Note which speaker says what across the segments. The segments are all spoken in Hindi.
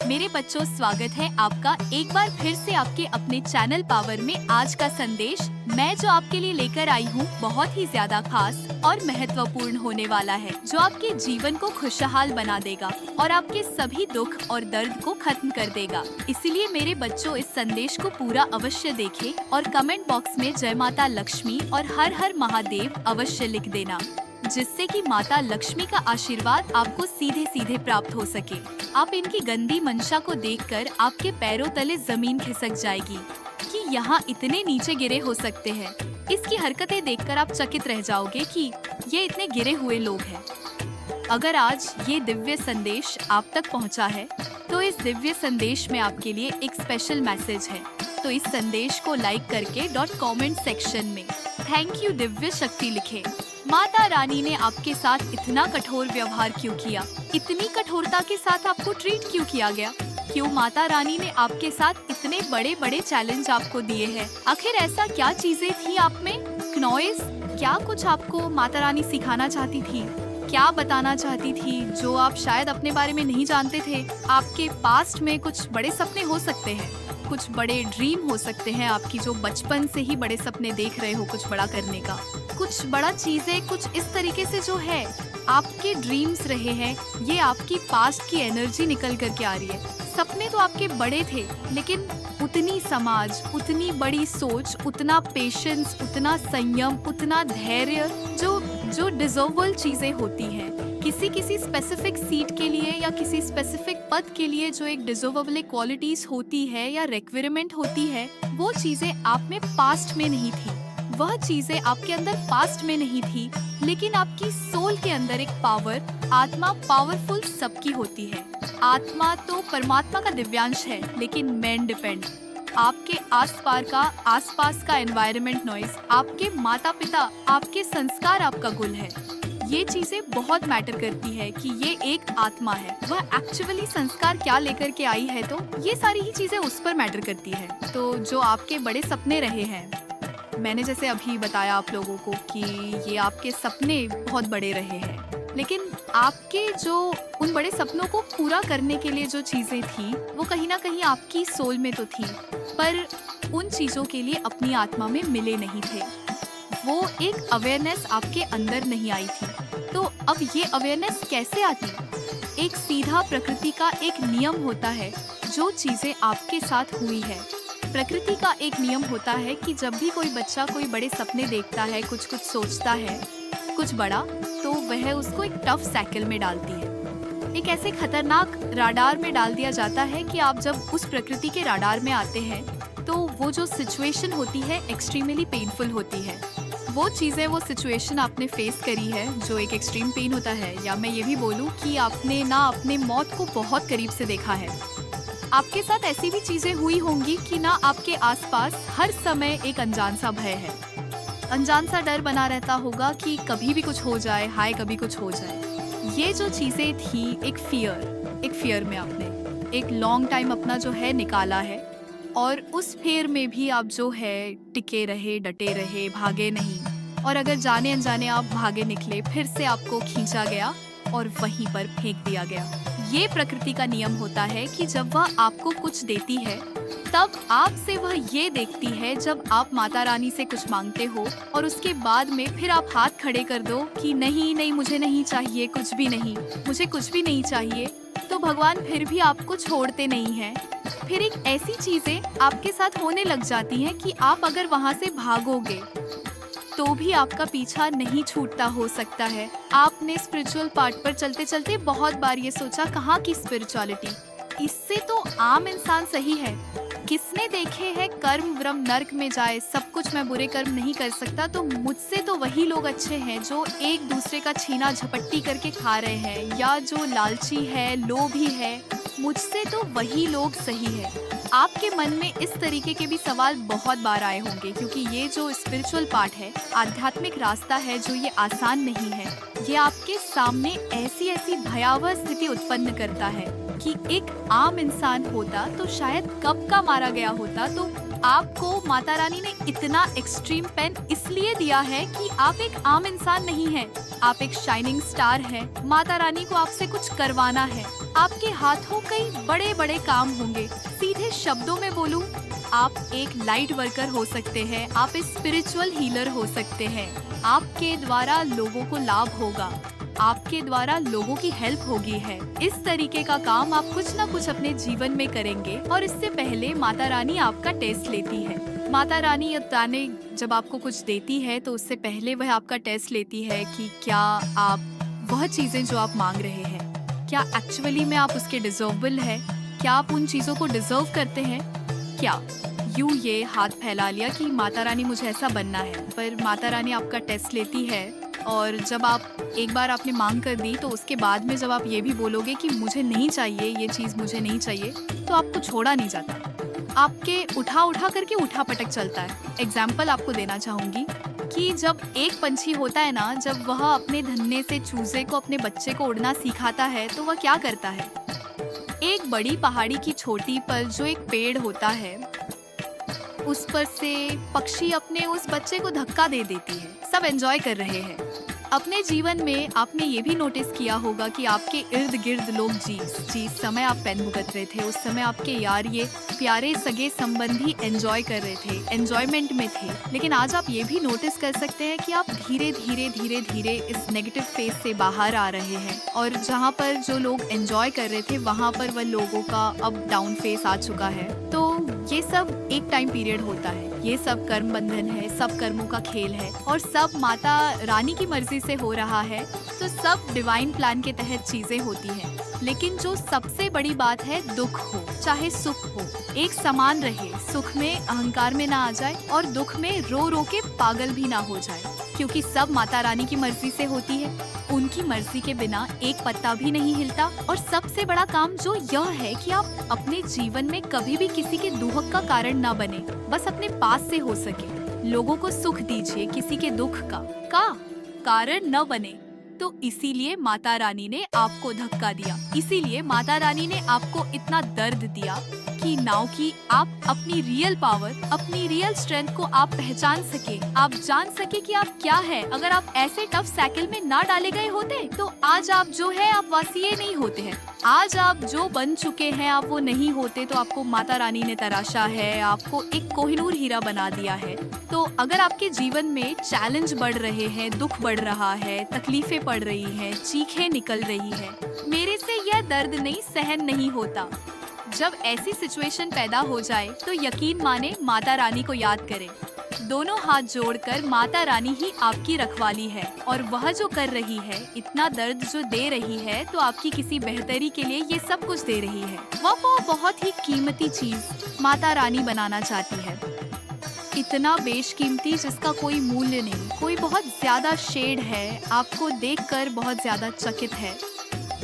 Speaker 1: मेरे बच्चों, स्वागत है आपका एक बार फिर से आपके अपने चैनल पावर में। आज का संदेश मैं जो आपके लिए लेकर आई हूँ बहुत ही ज्यादा खास और महत्वपूर्ण होने वाला है, जो आपके जीवन को खुशहाल बना देगा और आपके सभी दुख और दर्द को खत्म कर देगा। इसीलिए मेरे बच्चों, इस संदेश को पूरा अवश्य देखें और कमेंट बॉक्स में जय माता लक्ष्मी और हर हर महादेव अवश्य लिख देना, जिससे कि माता लक्ष्मी का आशीर्वाद आपको सीधे सीधे प्राप्त हो सके। आप इनकी गंदी मंशा को देखकर आपके पैरों तले जमीन खिसक जाएगी कि यहाँ इतने नीचे गिरे हो सकते हैं। इसकी हरकतें देखकर आप चकित रह जाओगे कि ये इतने गिरे हुए लोग हैं। अगर आज ये दिव्य संदेश आप तक पहुँचा है तो इस दिव्य संदेश में आपके लिए एक स्पेशल मैसेज है। तो इस संदेश को लाइक करके कमेंट सेक्शन में थैंक यू दिव्य शक्ति लिखें। माता रानी ने आपके साथ इतना कठोर व्यवहार क्यों किया? इतनी कठोरता के साथ आपको ट्रीट क्यों किया गया? क्यों माता रानी ने आपके साथ इतने बड़े बड़े चैलेंज आपको दिए हैं? आखिर ऐसा क्या चीजें थी आप में? नॉइस, क्या कुछ आपको माता रानी सिखाना चाहती थी? क्या बताना चाहती थी जो आप शायद अपने बारे में नहीं जानते थे? आपके पास्ट में कुछ बड़े सपने हो सकते हैं, कुछ बड़े ड्रीम हो सकते हैं आपकी, जो बचपन से ही बड़े सपने देख रहे हो कुछ बड़ा करने का। कुछ बड़ा चीजें कुछ इस तरीके से जो है आपके ड्रीम्स रहे हैं, ये आपकी पास्ट की एनर्जी निकल करके आ रही है। सपने तो आपके बड़े थे, लेकिन उतनी समाज, उतनी बड़ी सोच, उतना पेशेंस, उतना संयम, उतना धैर्य जो डिजर्वेबल चीजें होती हैं किसी स्पेसिफिक सीट के लिए या किसी स्पेसिफिक पद के लिए, जो एक डिजर्वेबल क्वालिटीज होती है या रिक्वायरमेंट होती है, वो चीजें आप में पास्ट में नहीं थी। वह चीजें आपके अंदर पास्ट में नहीं थी, लेकिन आपकी सोल के अंदर एक पावर, आत्मा पावरफुल सबकी होती है। आत्मा तो परमात्मा का दिव्यांश है, लेकिन मैन डिपेंड। आपके आसपास का एनवायरनमेंट नॉइज, आपके माता पिता, आपके संस्कार आपका गुल है। ये चीजें बहुत मैटर करती है कि ये एक आत्मा है, वह एक्चुअली संस्कार क्या लेकर के आई है, तो ये सारी ही चीजें उस पर मैटर करती है। तो जो आपके बड़े सपने रहे हैं, मैंने जैसे अभी बताया आप लोगों को कि ये आपके सपने बहुत बड़े रहे हैं, लेकिन आपके जो उन बड़े सपनों को पूरा करने के लिए जो चीजें थी, वो कहीं ना कहीं आपकी सोल में तो थी, पर उन चीजों के लिए अपनी आत्मा में मिले नहीं थे। वो एक अवेयरनेस आपके अंदर नहीं आई थी। तो अब ये अवेयरनेस कैसे आती? एक सीधा प्रकृति का एक नियम होता है, जो चीजें आपके साथ हुई है। प्रकृति का एक नियम होता है कि जब भी कोई बच्चा कोई बड़े सपने देखता है, कुछ सोचता है, कुछ बड़ा, तो वह उसको एक टफ साइकिल में डालती है। एक ऐसे खतरनाक राडार में डाल दिया जाता है कि आप जब उस प्रकृति के राडार में आते हैं, तो वो जो सिचुएशन होती है एक्सट्रीमली पेनफुल होती है। वो चीज़ें, वो सिचुएशन आपने फेस करी है जो एक एक्सट्रीम पेन होता है, या मैं ये भी बोलूँ कि आपने ना अपने मौत को बहुत करीब से देखा है। आपके साथ ऐसी भी चीजें हुई होंगी कि ना आपके आसपास हर समय एक अनजान सा भय है, अनजान सा डर बना रहता होगा कि कभी भी कुछ हो जाए, हाय कभी कुछ हो जाए। ये जो चीजें थी, एक फियर में आपने एक लॉन्ग टाइम अपना जो है निकाला है, और उस फियर में भी आप जो है टिके रहे, डटे रहे, भागे नहीं। और अगर जाने अनजाने आप भागे निकले, फिर से आपको खींचा गया और वहीं पर फेंक दिया गया। ये प्रकृति का नियम होता है कि जब वह आपको कुछ देती है, तब आपसे वह ये देखती है जब आप माता रानी से कुछ मांगते हो और उसके बाद में फिर आप हाथ खड़े कर दो कि नहीं, मुझे नहीं चाहिए, कुछ भी नहीं, मुझे कुछ भी नहीं चाहिए, तो भगवान फिर भी आपको छोड़ते नहीं हैं। फिर एक ऐसी चीजें आपके साथ होने लग जाती हैं कि आप अगर वहाँ से भागोगे तो भी आपका पीछा नहीं छूटता हो सकता है। आपने स्पिरिचुअल पार्ट पर चलते चलते बहुत बार ये सोचा, कहाँ की स्पिरिचुअलिटी? इससे तो आम इंसान सही है। किसने देखे हैं कर्म व्रम नर्क में जाए, सब कुछ मैं बुरे कर्म नहीं कर सकता, तो मुझसे तो वही लोग अच्छे हैं जो एक दूसरे का छीना झपट्टी करके खा रहे हैं, या जो लालची है, लोभी है, मुझसे तो वही लोग सही है। आपके मन में इस तरीके के भी सवाल बहुत बार आए होंगे, क्योंकि ये जो स्पिरिचुअल पार्ट है, आध्यात्मिक रास्ता है, जो ये आसान नहीं है। ये आपके सामने ऐसी भयावह स्थिति उत्पन्न करता है कि एक आम इंसान होता तो शायद कब का मारा गया होता। तो आपको माता रानी ने इतना एक्सट्रीम पेन इसलिए दिया है कि आप एक आम इंसान नहीं हैं, आप एक शाइनिंग स्टार हैं। माता रानी को आपसे कुछ करवाना है, आपके हाथों कई बड़े बड़े काम होंगे। सीधे शब्दों में बोलूं, आप एक लाइट वर्कर हो सकते हैं, आप एक स्पिरिचुअल हीलर हो सकते हैं। आपके द्वारा लोगों को लाभ होगा, आपके द्वारा लोगों की हेल्प होगी है। इस तरीके का काम आप कुछ न कुछ अपने जीवन में करेंगे और इससे पहले माता रानी आपका टेस्ट लेती है। माता रानी ताने जब आपको कुछ देती है तो उससे पहले वह आपका टेस्ट लेती है कि क्या आप वह चीजें जो आप मांग रहे हैं, क्या एक्चुअली में आप उसके डिजर्वेबल है, क्या आप उन चीजों को डिजर्व करते हैं। क्या यूं ये हाथ फैला लिया कि माता रानी मुझे ऐसा बनना है, पर माता रानी आपका टेस्ट लेती है और जब आप एक बार आपने मांग कर दी तो उसके बाद में जब आप ये भी बोलोगे कि मुझे नहीं चाहिए, ये चीज़ मुझे नहीं चाहिए, तो आपको छोड़ा नहीं जाता। आपके उठा करके उठा पटक चलता है। एग्जाम्पल आपको देना चाहूँगी कि जब एक पंछी होता है ना, जब वह अपने धन्ने से चूजे को, अपने बच्चे को उड़ना सिखाता है तो वह क्या करता है, एक बड़ी पहाड़ी की चोटी पर जो एक पेड़ होता है उस पर से पक्षी अपने उस बच्चे को धक्का दे देती है। सब एंजॉय कर रहे हैं। अपने जीवन में आपने ये भी नोटिस किया होगा कि आपके इर्द गिर्द लोग जिस समय आप पेन भुगत रहे थे, उस समय आपके यार, ये प्यारे सगे संबंधी एंजॉय कर रहे थे, एंजॉयमेंट में थे। लेकिन आज आप ये भी नोटिस कर सकते हैं कि आप धीरे धीरे इस नेगेटिव फेज से बाहर आ रहे हैं और जहाँ पर जो लोग एंजॉय कर रहे थे वहाँ पर वह लोगों का अप डाउन फेस आ चुका है। तो ये सब एक टाइम पीरियड होता है, ये सब कर्म बंधन है, सब कर्मों का खेल है और सब माता रानी की मर्जी से हो रहा है। तो सब डिवाइन प्लान के तहत चीजें होती हैं। लेकिन जो सबसे बड़ी बात है, दुख हो चाहे सुख हो, एक समान रहे। सुख में अहंकार में ना आ जाए और दुख में रो रो के पागल भी ना हो जाए, क्योंकि सब माता रानी की मर्जी से होती है। उनकी मर्जी के बिना एक पत्ता भी नहीं हिलता। और सबसे बड़ा काम जो यह है कि आप अपने जीवन में कभी भी किसी के दुख का कारण ना बने, बस अपने पास से हो सके। लोगों को सुख दीजिए, किसी के दुख का कारण न बने। तो इसीलिए माता रानी ने आपको धक्का दिया, इसीलिए माता रानी ने आपको इतना दर्द दिया कि नाउ कि आप अपनी रियल पावर, अपनी रियल स्ट्रेंथ को आप पहचान सके, आप जान सके कि आप क्या है। अगर आप ऐसे टफ साइकिल में ना डाले गए होते तो आज आप जो है आप वासिये नहीं होते हैं। आज आप जो बन चुके हैं आप वो नहीं होते। तो आपको माता रानी ने तराशा है, आपको एक कोहिनूर हीरा बना दिया है। तो अगर आपके जीवन में चैलेंज बढ़ रहे हैं, दुख बढ़ रहा है, तकलीफें पड़ रही हैं, चीखें निकल रही है, मेरे से यह दर्द नहीं सहन नहीं होता, जब ऐसी सिचुएशन पैदा हो जाए तो यकीन माने माता रानी को याद करें। दोनों हाथ जोड़कर माता रानी ही आपकी रखवाली है और वह जो कर रही है, इतना दर्द जो दे रही है, तो आपकी किसी बेहतरी के लिए ये सब कुछ दे रही है। वह बहुत ही कीमती चीज माता रानी बनाना चाहती है, इतना बेशकीमती जिसका कोई मूल्य नहीं, कोई बहुत ज्यादा शेड है, आपको देखकर बहुत ज्यादा चकित है।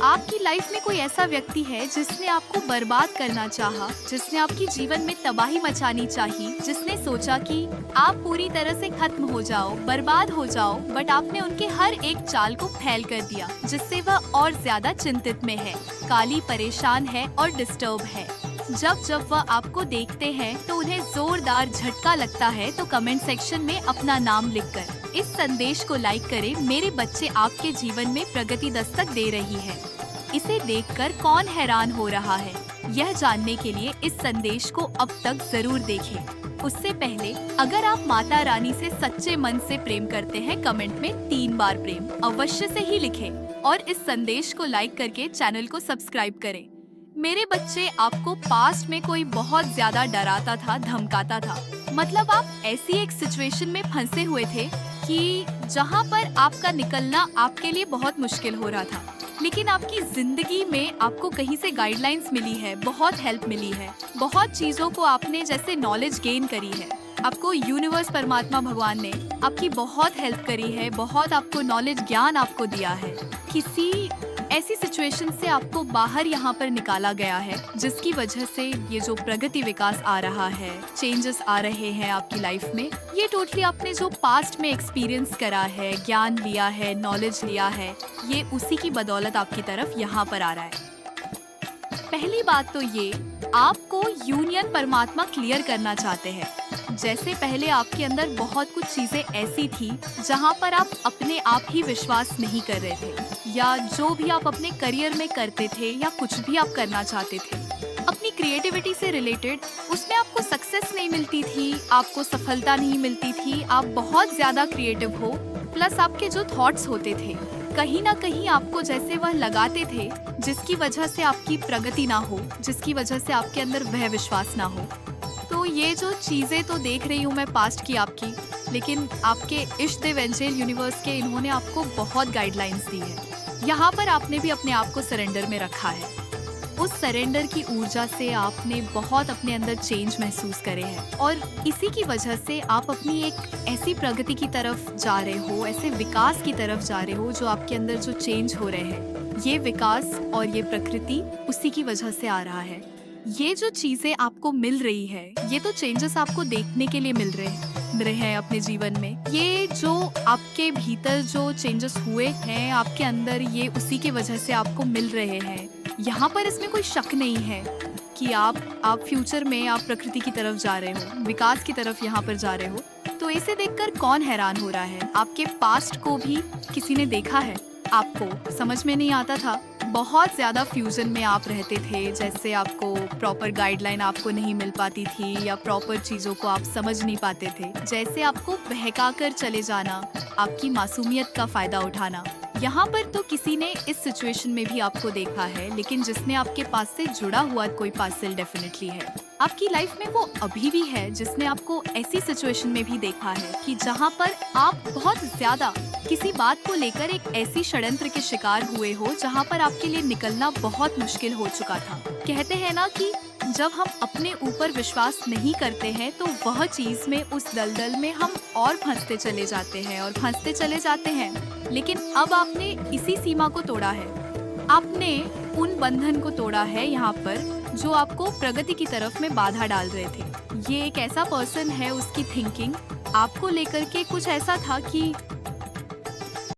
Speaker 1: आपकी लाइफ में कोई ऐसा व्यक्ति है जिसने आपको बर्बाद करना चाहा, जिसने आपकी जीवन में तबाही मचानी चाही, जिसने सोचा कि आप पूरी तरह से खत्म हो जाओ, बर्बाद हो जाओ, बट आपने उनके हर एक चाल को फैल कर दिया, जिससे वह और ज्यादा चिंतित में है, काली परेशान है और डिस्टर्ब है। जब वह आपको देखते हैं तो उन्हें जोरदार झटका लगता है। तो कमेंट सेक्शन में अपना नाम लिखकर इस संदेश को लाइक करें। मेरे बच्चे आपके जीवन में प्रगति दस्तक दे रही है। इसे देखकर कौन हैरान हो रहा है, यह जानने के लिए इस संदेश को अब तक जरूर देखें। उससे पहले अगर आप माता रानी से सच्चे मन से प्रेम करते हैं, कमेंट में 3 बार प्रेम अवश्य से ही लिखें और इस संदेश को लाइक करके चैनल को सब्सक्राइब करें। मेरे बच्चे, आपको पास्ट में कोई बहुत ज्यादा डराता था, धमकाता था, मतलब आप ऐसी एक सिचुएशन में फंसे हुए थे कि जहाँ पर आपका निकलना आपके लिए बहुत मुश्किल हो रहा था। लेकिन आपकी जिंदगी में आपको कहीं से गाइडलाइंस मिली है, बहुत हेल्प मिली है, बहुत चीजों को आपने जैसे नॉलेज गेन करी है। आपको यूनिवर्स, परमात्मा, भगवान ने आपकी बहुत हेल्प करी है, बहुत आपको नॉलेज, ज्ञान आपको दिया है। किसी ऐसी सिचुएशन से आपको बाहर यहाँ पर निकाला गया है, जिसकी वजह से ये जो प्रगति विकास आ रहा है, चेंजेस आ रहे हैं आपकी लाइफ में, ये टोटली आपने जो पास्ट में एक्सपीरियंस करा है, ज्ञान लिया है, नॉलेज लिया है, ये उसी की बदौलत आपकी तरफ यहाँ पर आ रहा है। पहली बात तो ये, आपको यूनियन परमात्मा क्लियर करना चाहते हैं। जैसे पहले आपके अंदर बहुत कुछ चीजें ऐसी थी जहाँ पर आप अपने आप ही विश्वास नहीं कर रहे थे, या जो भी आप अपने करियर में करते थे या कुछ भी आप करना चाहते थे, अपनी क्रिएटिविटी से रिलेटेड, उसमें आपको सक्सेस नहीं मिलती थी, आपको सफलता नहीं मिलती थी। आप बहुत ज्यादा क्रिएटिव हो, प्लस आपके जो थॉट्स होते थे कहीं ना कहीं आपको जैसे वह लगाते थे, जिसकी वजह से आपकी प्रगति ना हो, जिसकी वजह से आपके अंदर वह विश्वास ना हो। तो ये जो चीजें तो देख रही हूँ मैं पास्ट की आपकी, लेकिन आपके इष्ट देव एंजेल यूनिवर्स के इन्होंने आपको बहुत गाइडलाइंस दी है। यहाँ पर आपने भी अपने आप को सरेंडर में रखा है। उस सरेंडर की ऊर्जा से आपने बहुत अपने अंदर चेंज महसूस करे हैं, और इसी की वजह से आप अपनी एक ऐसी प्रगति की तरफ जा रहे हो, ऐसे विकास की तरफ जा रहे हो, जो आपके अंदर जो चेंज हो रहे हैं, ये विकास और ये प्रकृति उसी की वजह से आ रहा है। ये जो चीजें आपको मिल रही है, ये तो चेंजेस आपको देखने के लिए मिल रहे हैं अपने जीवन में। ये जो आपके भीतर जो चेंजेस हुए हैं आपके अंदर, ये उसी की वजह से आपको मिल रहे हैं। यहाँ पर इसमें कोई शक नहीं है कि आप फ्यूचर में आप प्रकृति की तरफ जा रहे हो, विकास की तरफ यहाँ पर जा रहे हो। तो इसे देखकर कौन हैरान हो रहा है? आपके पास्ट को भी किसी ने देखा है? आपको समझ में नहीं आता था, बहुत ज्यादा फ्यूजन में आप रहते थे, जैसे आपको प्रॉपर गाइडलाइन आपको नहीं मिल पाती थी, या प्रॉपर चीजों को आप समझ नहीं पाते थे, जैसे आपको बहका कर चले जाना, आपकी मासूमियत का फायदा उठाना। यहाँ पर तो किसी ने इस सिचुएशन में भी आपको देखा है, लेकिन जिसने आपके पास से जुड़ा हुआ कोई पार्सल डेफिनेटली है आपकी लाइफ में, वो अभी भी है, जिसने आपको ऐसी सिचुएशन में भी देखा है कि जहाँ पर आप बहुत ज्यादा किसी बात को लेकर एक ऐसी षड्यंत्र के शिकार हुए हो जहाँ पर आपके लिए निकलना बहुत मुश्किल हो चुका था। कहते हैं ना कि जब हम अपने ऊपर विश्वास नहीं करते हैं तो वह चीज में, उस दलदल में हम और फंसते चले जाते हैं और फंसते चले जाते हैं। लेकिन अब आपने इसी सीमा को तोड़ा है, आपने उन बंधन को तोड़ा है यहाँ पर जो आपको प्रगति की तरफ में बाधा डाल रहे थे। ये एक ऐसा पर्सन है, उसकी थिंकिंग आपको लेकर के कुछ ऐसा था कि